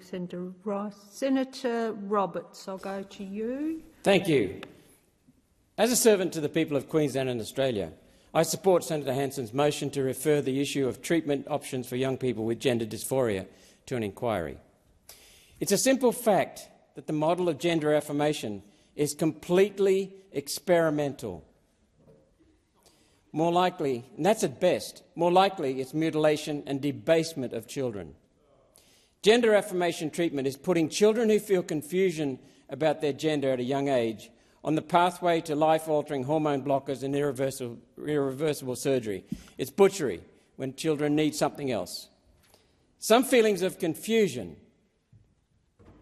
Senator Roberts, I'll go to you. Thank you. As a servant to the people of Queensland and Australia, I support Senator Hanson's motion to refer the issue of treatment options for young people with gender dysphoria to an inquiry. It's a simple fact that the model of gender affirmation is completely experimental. More likely, and that's at best, more likely it's mutilation and debasement of children. Gender affirmation treatment is putting children who feel confusion about their gender at a young age on the pathway to life-altering hormone blockers and irreversible surgery. It's butchery when children need something else. Some feelings of confusion.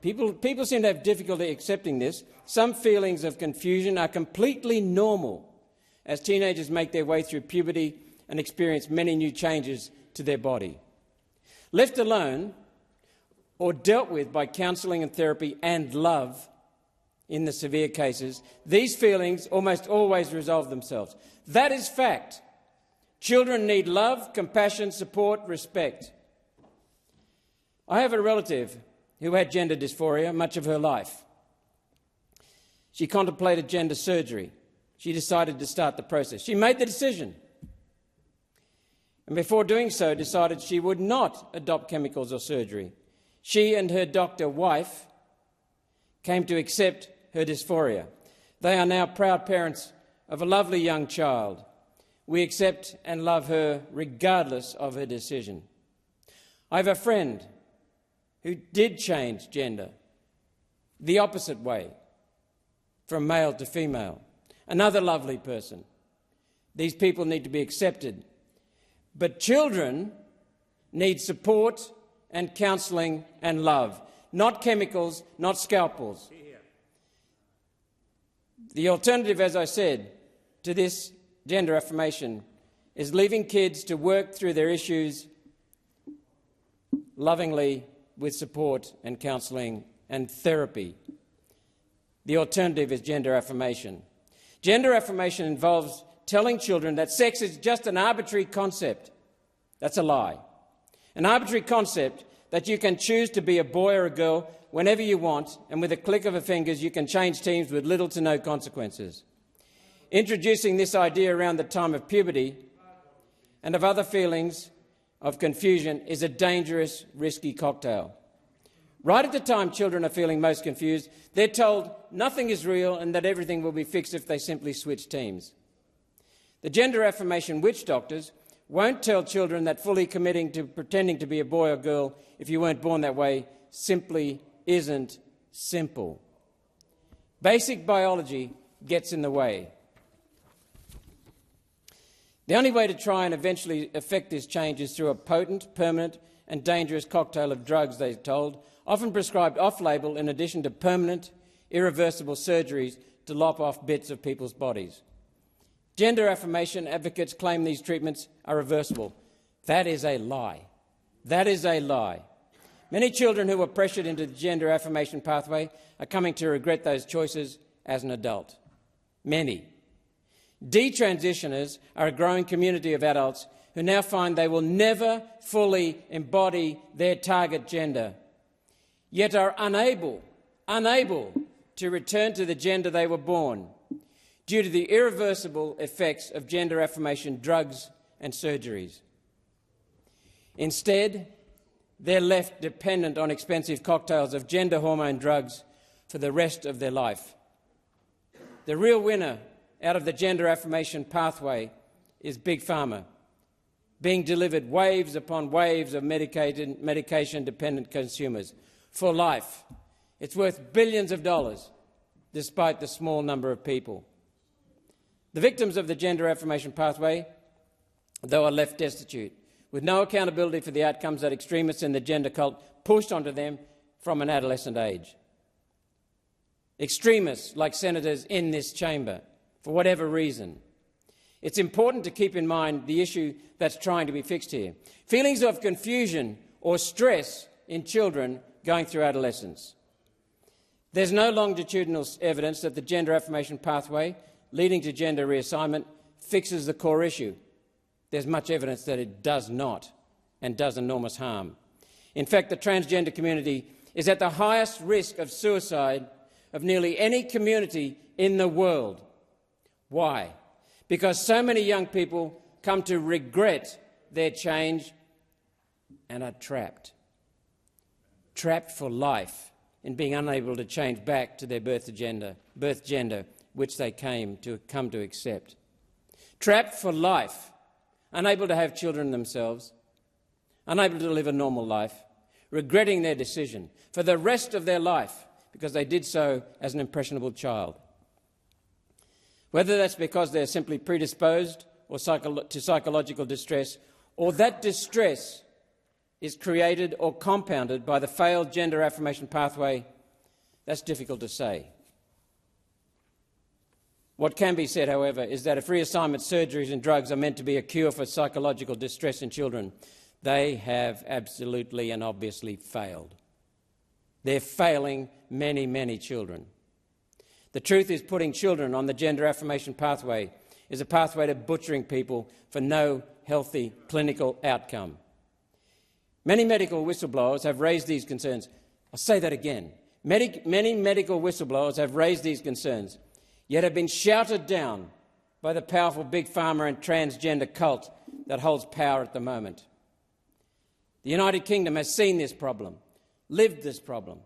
People seem to have difficulty accepting this. Some feelings of confusion are completely normal as teenagers make their way through puberty and experience many new changes to their body. Left alone or dealt with by counselling and therapy and love, in the severe cases, these feelings almost always resolve themselves. That is fact. Children need love, compassion, support, respect. I have a relative who had gender dysphoria much of her life. She contemplated gender surgery. She decided to start the process. She made the decision, and before doing so decided she would not adopt chemicals or surgery. She and her doctor wife came to accept her dysphoria. They are now proud parents of a lovely young child. We accept and love her regardless of her decision. I have a friend who did change gender the opposite way, from male to female. Another lovely person. These people need to be accepted. But children need support and counselling and love, not chemicals, not scalpels. The alternative, as I said, to this gender affirmation is leaving kids to work through their issues lovingly with support and counselling and therapy. The alternative is gender affirmation. Gender affirmation involves telling children that sex is just an arbitrary concept. That's a lie. An arbitrary concept that you can choose to be a boy or a girl whenever you want, and with a click of a fingers you can change teams with little to no consequences. Introducing this idea around the time of puberty and of other feelings of confusion is a dangerous, risky cocktail. Right at the time children are feeling most confused, they're told nothing is real and that everything will be fixed if they simply switch teams. The gender affirmation witch doctors won't tell children that fully committing to pretending to be a boy or girl if you weren't born that way simply isn't simple. Basic biology gets in the way. The only way to try and eventually effect this change is through a potent, permanent and dangerous cocktail of drugs, they're told, often prescribed off-label in addition to permanent, irreversible surgeries to lop off bits of people's bodies. Gender affirmation advocates claim these treatments are reversible. That is a lie. That is a lie. Many children who were pressured into the gender affirmation pathway are coming to regret those choices as an adult. Many. Detransitioners are a growing community of adults who now find they will never fully embody their target gender, yet are unable to return to the gender they were born due to the irreversible effects of gender affirmation drugs and surgeries. Instead, they're left dependent on expensive cocktails of gender hormone drugs for the rest of their life. The real winner out of the gender affirmation pathway is Big Pharma, being delivered waves upon waves of medication-dependent consumers for life. It's worth billions of dollars, despite the small number of people. The victims of the gender affirmation pathway, though, are left destitute, with no accountability for the outcomes that extremists in the gender cult pushed onto them from an adolescent age. Extremists like senators in this chamber, for whatever reason. It's important to keep in mind the issue that's trying to be fixed here. Feelings of confusion or stress in children going through adolescence. There's no longitudinal evidence that the gender affirmation pathway leading to gender reassignment fixes the core issue. There's much evidence that it does not and does enormous harm. In fact, the transgender community is at the highest risk of suicide of nearly any community in the world. Why? Because so many young people come to regret their change and are trapped. Trapped for life in being unable to change back to their birth gender, which they come to accept. Trapped for life, unable to have children themselves, unable to live a normal life, regretting their decision for the rest of their life because they did so as an impressionable child. Whether that's because they're simply predisposed or to psychological distress, or that distress is created or compounded by the failed gender affirmation pathway, that's difficult to say. What can be said, however, is that if reassignment surgeries and drugs are meant to be a cure for psychological distress in children, they have absolutely and obviously failed. They're failing many, many children. The truth is, putting children on the gender affirmation pathway is a pathway to butchering people for no healthy clinical outcome. Many medical whistleblowers have raised these concerns. I'll say that again. Many medical whistleblowers have raised these concerns, yet have been shouted down by the powerful big pharma and transgender cult that holds power at the moment. The United Kingdom has seen this problem, lived this problem,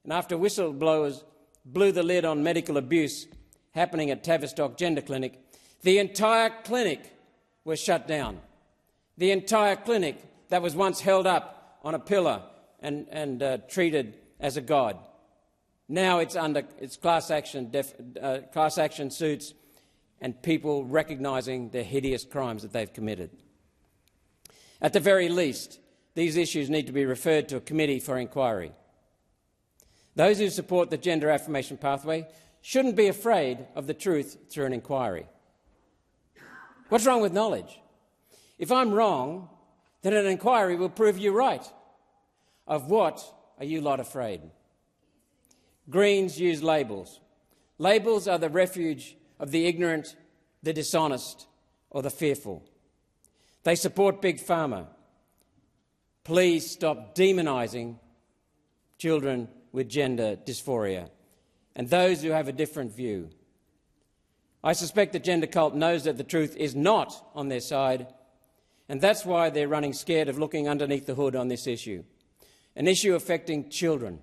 and after whistleblowers blew the lid on medical abuse happening at Tavistock Gender Clinic, the entire clinic was shut down. The entire clinic that was once held up on a pillar and treated as a god. Now it's under class action suits and people recognising the hideous crimes that they've committed. At the very least, these issues need to be referred to a committee for inquiry. Those who support the gender affirmation pathway shouldn't be afraid of the truth through an inquiry. What's wrong with knowledge? If I'm wrong, then an inquiry will prove you right. Of what are you lot afraid? Greens use labels. Labels are the refuge of the ignorant, the dishonest, or the fearful. They support Big Pharma. Please stop demonising children with gender dysphoria and those who have a different view. I suspect the gender cult knows that the truth is not on their side, and that's why they're running scared of looking underneath the hood on this issue, an issue affecting children.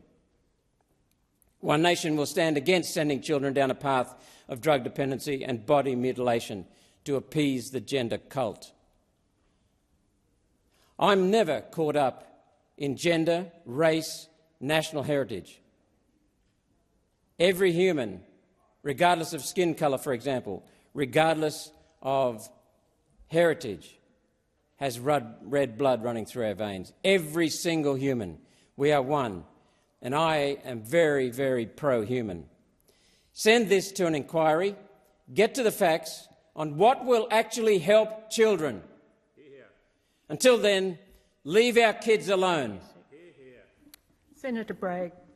One Nation will stand against sending children down a path of drug dependency and body mutilation to appease the gender cult. I'm never caught up in gender, race, national heritage. Every human, regardless of skin colour, for example, regardless of heritage, has red blood running through our veins. Every single human. We are one. And I am very, very pro-human. Send this to an inquiry. Get to the facts on what will actually help children. Until then, leave our kids alone. Senator Bragg.